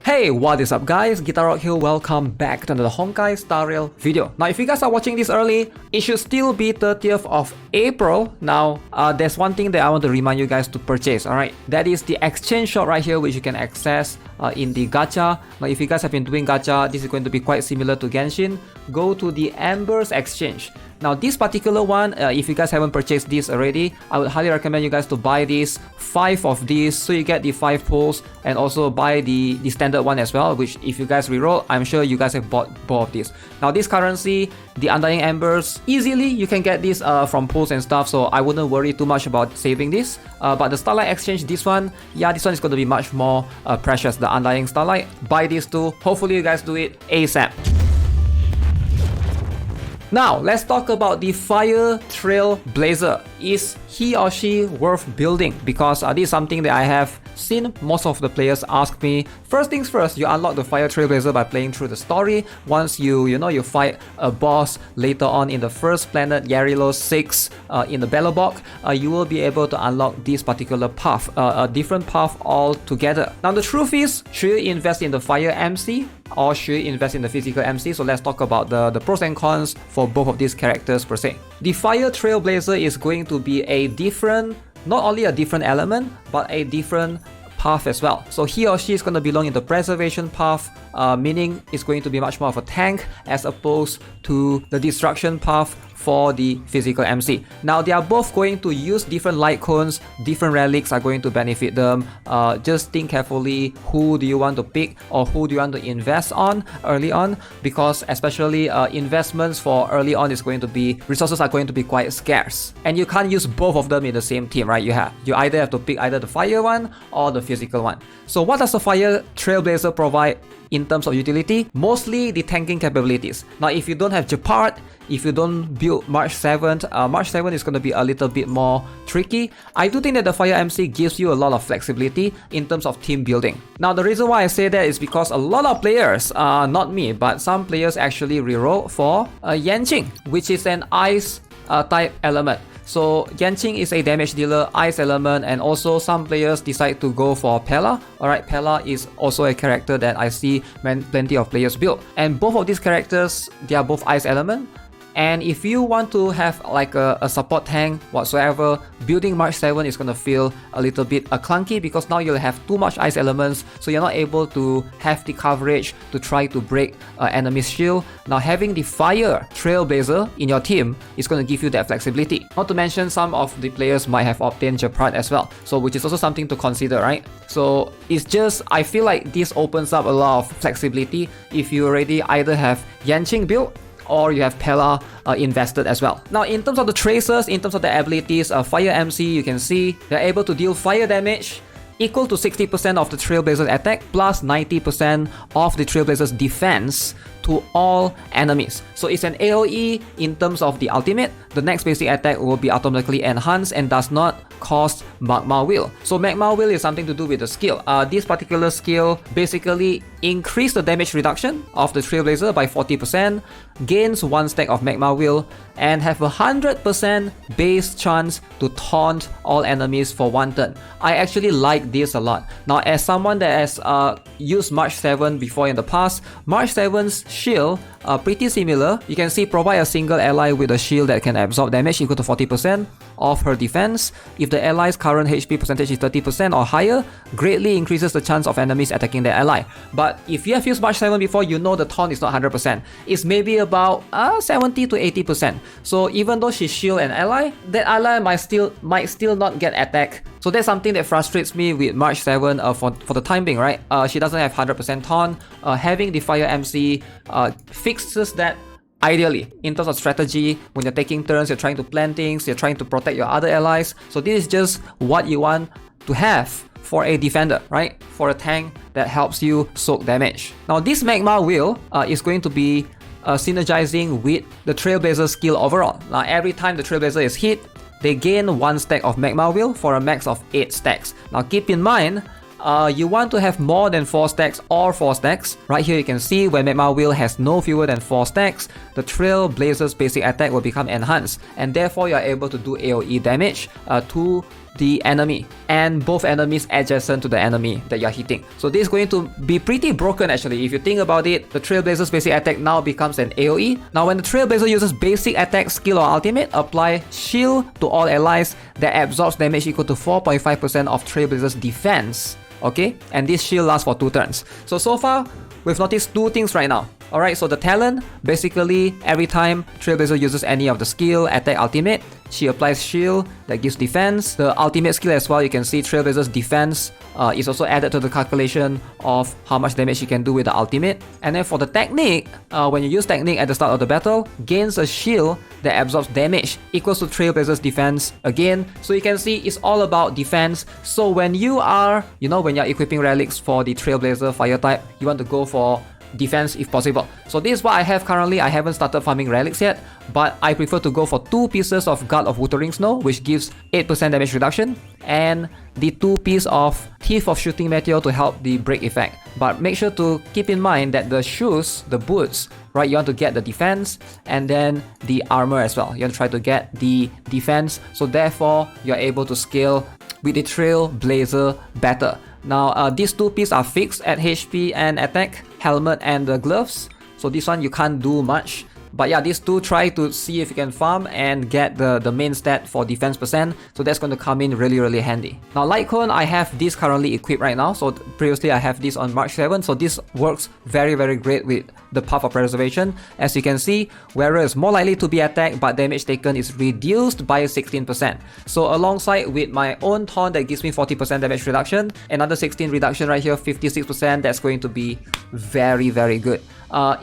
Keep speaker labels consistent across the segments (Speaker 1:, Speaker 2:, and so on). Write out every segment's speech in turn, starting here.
Speaker 1: Hey, what is up guys? GuitarRock here, welcome back to another Honkai Star Rail video. Now if you guys are watching this early, it should still be 30th of April. Now, there's one thing that I want to remind you guys to purchase, alright? That is the exchange shop right here, which you can access in the gacha. Now if you guys have been doing gacha, this is going to be quite similar to Genshin. Go to the Embers exchange. Now this particular one, if you guys haven't purchased this already, I would highly recommend you guys to buy these 5 of these, so you get the 5 pulls, and also buy the standard one as well, which if you guys reroll, I'm sure you guys have bought both of these. Now this currency, the Undying Embers, easily you can get this from pulls and stuff, so I wouldn't worry too much about saving this. But the Starlight exchange, this one, yeah, this one is going to be much more precious, the Undying Starlight. Buy these two, hopefully you guys do it ASAP. Now, let's talk about the Fire Trailblazer. Is he or she worth building? Because this is something that I have seen most of the players ask me. First things first, you unlock the Fire Trailblazer by playing through the story. Once you fight a boss later on in the first planet, Yarilo 6, in the Belobog, you will be able to unlock this particular path, a different path altogether. Now the truth is, should you invest in the Fire MC or should you invest in the physical MC? So let's talk about the pros and cons for both of these characters per se. The Fire Trailblazer is going to be a different, not only a different element, but a different path as well. So he or she is going to belong in the preservation path, meaning it's going to be much more of a tank as opposed to the destruction path for the physical MC. Now they are both going to use different light cones, different relics are going to benefit them. Just think carefully, who do you want to pick or who do you want to invest on early on, because especially investments for early on is going to be, resources are going to be quite scarce, and you can't use both of them in the same team, right? You either have to pick either the fire one or the physical one. So what does the Fire Trailblazer provide in terms of utility? Mostly the tanking capabilities. Now if you don't have Japart, if you don't build March 7th, March 7th is going to be a little bit more tricky. I do think that the Fire MC gives you a lot of flexibility in terms of team building. Now the reason why I say that is because a lot of players, not me, but some players actually reroll for Yanqing, which is an ice type element. So Yanqing is a damage dealer, ice element, and also some players decide to go for Pella. Alright, Pella is also a character that I see plenty of players build. And both of these characters, they are both ice element. And if you want to have like a support tank whatsoever, building March 7 is going to feel a little bit clunky, because now you'll have too much ice elements, so you're not able to have the coverage to try to break enemy's shield. Now having the Fire Trailblazer in your team is going to give you that flexibility. Not to mention some of the players might have obtained Japrat as well, so which is also something to consider, right? So it's just, I feel like this opens up a lot of flexibility if you already either have Yanqing built or you have Pella invested as well. Now in terms of the tracers, in terms of the abilities, Fire MC, you can see they're able to deal fire damage equal to 60% of the Trailblazer's attack plus 90% of the Trailblazer's defense to all enemies. So it's an AoE in terms of the ultimate. The next basic attack will be automatically enhanced and does not cost Magma Wheel. So Magma Wheel is something to do with the skill. This particular skill basically increase the damage reduction of the Trailblazer by 40%, gains 1 stack of Magma Wheel, and have a 100% base chance to taunt all enemies for 1 turn. I actually like this a lot. Now as someone that has used March 7 before in the past, March 7's shield pretty similar. You can see provide a single ally with a shield that can absorb damage equal to 40% of her defense. If the ally's current HP percentage is 30% or higher, greatly increases the chance of enemies attacking the ally. But if you have used March 7 before, you know the taunt is not 100%. It's maybe about 70 to 80%. So even though she shield an ally, that ally might still not get attacked. So that's something that frustrates me with March 7 for the time being, right? She doesn't have 100% taunt. Having the Fire MC fixes that ideally in terms of strategy. When you're taking turns, you're trying to plan things, you're trying to protect your other allies. So this is just what you want to have for a defender, right? For a tank that helps you soak damage. Now this Magma Wheel is going to be synergizing with the Trailblazer skill overall. Now every time the Trailblazer is hit, they gain 1 stack of Magma Wheel for a max of 8 stacks. Now keep in mind, you want to have more than 4 stacks or 4 stacks. Right here you can see when Magma Wheel has no fewer than 4 stacks, the Trailblazer's basic attack will become enhanced, and therefore you are able to do AoE damage to the enemy and both enemies adjacent to the enemy that you're hitting. So this is going to be pretty broken actually. If you think about it, the Trailblazer's basic attack now becomes an AoE. Now when the Trailblazer uses basic attack, skill or ultimate, apply shield to all allies that absorbs damage equal to 4.5% of Trailblazer's defense. Okay, and this shield lasts for 2 turns. So far, we've noticed 2 things right now. Alright, so the talent, basically every time Trailblazer uses any of the skill, attack, ultimate, she applies shield that gives defense. The ultimate skill as well, you can see Trailblazer's defense is also added to the calculation of how much damage she can do with the ultimate. And then for the technique, when you use technique at the start of the battle, gains a shield that absorbs damage equals to Trailblazer's defense again. So you can see it's all about defense. So when you are, when you're equipping relics for the Trailblazer fire type, you want to go for defense if possible. So this is what I have currently. I haven't started farming relics yet, but I prefer to go for 2 pieces of Guard of Wuthering Snow, which gives 8% damage reduction, and the 2 pieces of Teeth of Shooting Meteor to help the break effect. But make sure to keep in mind that the shoes, the boots, right, you want to get the defense and then the armor as well. You want to try to get the defense, so therefore you're able to scale with the Trailblazer better. Now these 2 pieces are fixed at HP and attack, helmet and the gloves. So this one you can't do much. But yeah, these 2, try to see if you can farm and get the main stat for defense percent. So that's going to come in really handy. Now light cone, I have this currently equipped right now. So previously I have this on March 7. So this works very great with the Path of Preservation. As you can see, wearer is more likely to be attacked, but damage taken is reduced by 16%. So alongside with my own taunt that gives me 40% damage reduction, another 16 reduction right here, 56%, that's going to be very good.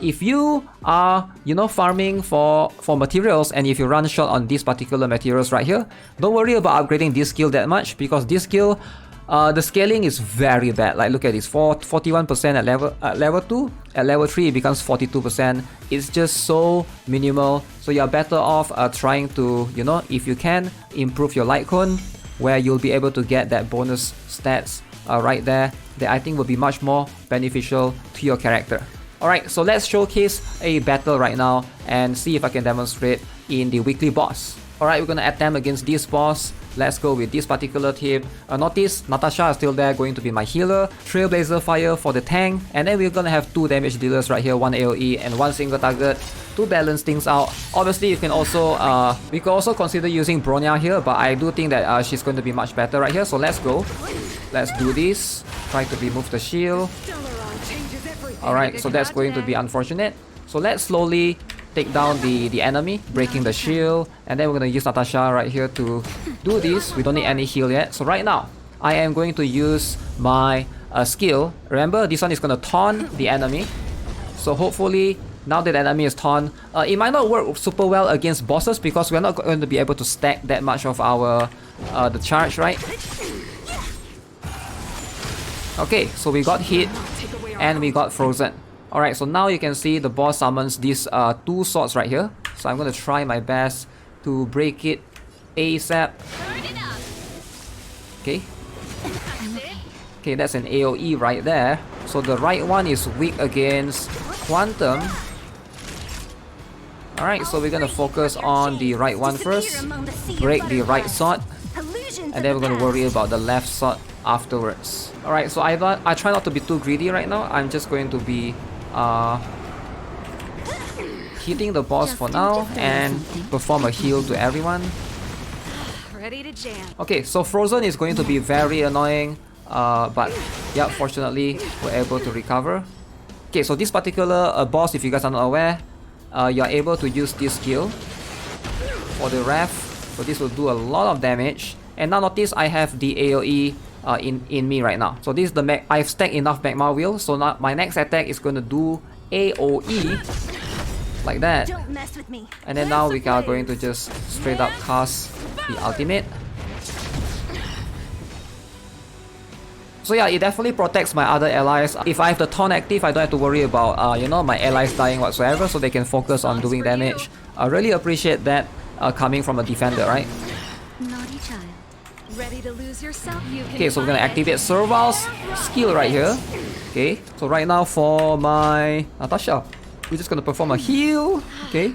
Speaker 1: If you are, farming for materials, and if you run short on these particular materials right here, don't worry about upgrading this skill that much, because this skill, the scaling is very bad. Like look at this, 41% at level 2, at level 3 it becomes 42%. It's just so minimal. So you're better off trying to, if you can, improve your light cone, where you'll be able to get that bonus stats right there, that I think will be much more beneficial to your character. Alright, so let's showcase a battle right now and see if I can demonstrate in the weekly boss. Alright, we're gonna attempt against this boss. Let's go with this particular team. Notice Natasha is still there, going to be my healer. Trailblazer Fire for the tank. And then we're gonna have 2 damage dealers right here, 1 AoE and 1 single target to balance things out. Obviously, you can also we can also consider using Bronya here, but I do think that she's going to be much better right here. So let's go. Let's do this. Try to remove the shield. Alright, so that's going to be unfortunate. So let's slowly take down the enemy, breaking the shield. And then we're going to use Natasha right here to do this. We don't need any heal yet. So right now, I am going to use my skill. Remember, this one is going to taunt the enemy. So hopefully, now that the enemy is taunt, it might not work super well against bosses, because we're not going to be able to stack that much of our the charge, right? Okay, so we got hit and we got frozen. Alright, so now you can see the boss summons these 2 swords right here. So I'm going to try my best to break it ASAP. Okay. Okay, that's an AoE right there. So the right one is weak against Quantum. Alright, so we're going to focus on the right one first. Break the right sword. And then we're going to worry about the left sword afterwards. Alright, so I try not to be too greedy right now. I'm just going to be hitting the boss for now and perform a heal to everyone. Okay, so Frozen is going to be very annoying, but yeah, fortunately we're able to recover. Okay, so this particular boss, if you guys are not aware, you're able to use this skill for the ref. So this will do a lot of damage. And now notice I have the AoE in me right now. So this is the I've stacked enough magma wheel. So now my next attack is going to do AoE like that. And then now we are going to just straight up cast the ultimate. So yeah, it definitely protects my other allies. If I have the taunt active, I don't have to worry about my allies dying whatsoever, so they can focus on doing damage. I really appreciate that coming from a defender, right? Okay, so we're gonna activate Serval's skill right here. Okay, so right now for my Natasha, we're just gonna perform a heal. Okay,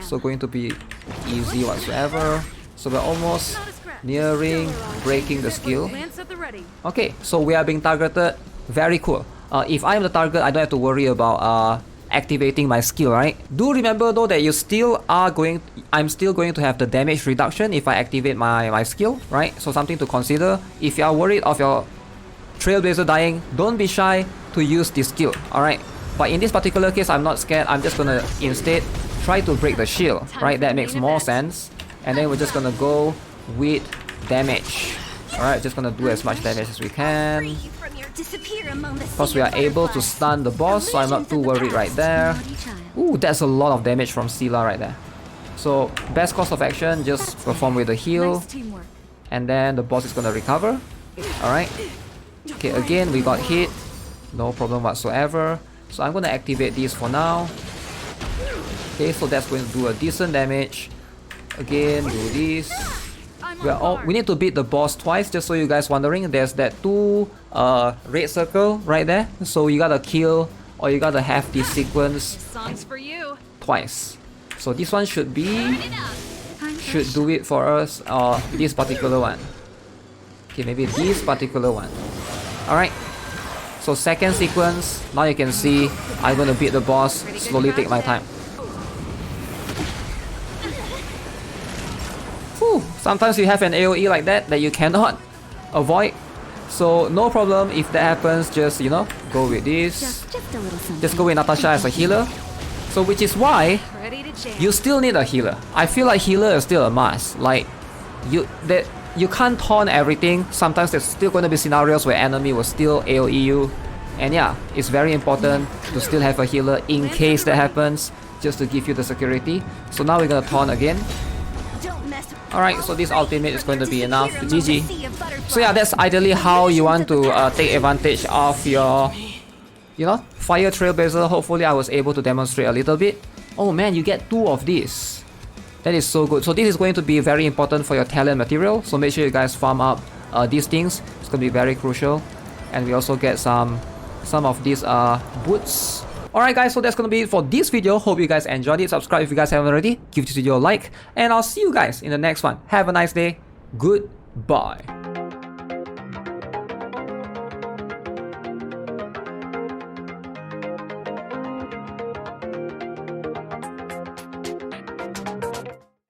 Speaker 1: so going to be easy whatsoever. So we're almost Nearing, breaking the skill.
Speaker 2: Lance at the ready.
Speaker 1: Okay, so we are being targeted. Very cool. If I am the target, I don't have to worry about activating my skill, right? Do remember though that you still are going... I'm still going to have the damage reduction if I activate my skill, right? So something to consider. If you are worried of your Trailblazer dying, don't be shy to use this skill, alright? But in this particular case, I'm not scared. I'm just gonna instead try to break the shield, right? That makes more sense. And then we're just gonna go with damage. Alright, just gonna do as much damage as we can. Plus we are able to stun the boss, so I'm not too worried right there. Ooh, that's a lot of damage from Scylla right there. So, best course of action, just perform with the heal. And then the boss is gonna recover. Alright. Okay, again, we got hit. No problem whatsoever. So I'm gonna activate these for now. Okay, so that's going to do a decent damage. Again, do this. We need to beat the boss twice, just so you guys wondering. There's that 2 red circle right there. So you gotta kill, or you gotta have this sequence twice. So this one should do it for us, or this particular one. Okay, maybe this particular one. Alright. So second sequence, now you can see I'm gonna beat the boss, slowly take my time. Whew, sometimes you have an AoE like that you cannot avoid. So no problem if that happens, just, you know, go with this. Just go with Natasha as a healer. So which is why you still need a healer. I feel like healer is still a must. Like, you can't taunt everything. Sometimes there's still going to be scenarios where enemy will still AoE you. And yeah, it's very important to still have a healer in case that happens, just to give you the security. So now we're going to taunt again. Alright, so this ultimate is going to be enough. GG. So yeah, that's ideally how you want to take advantage of your, you know, Fire Trailblazer. Hopefully I was able to demonstrate a little bit. Oh man, you get 2 of these. That is so good. So this is going to be very important for your talent material. So make sure you guys farm up these things. It's going to be very crucial. And we also get some of these boots. Alright guys, so that's gonna be it for this video. Hope you guys enjoyed it. Subscribe if you guys haven't already. Give this video a like. And I'll see you guys in the next one. Have a nice day. Goodbye.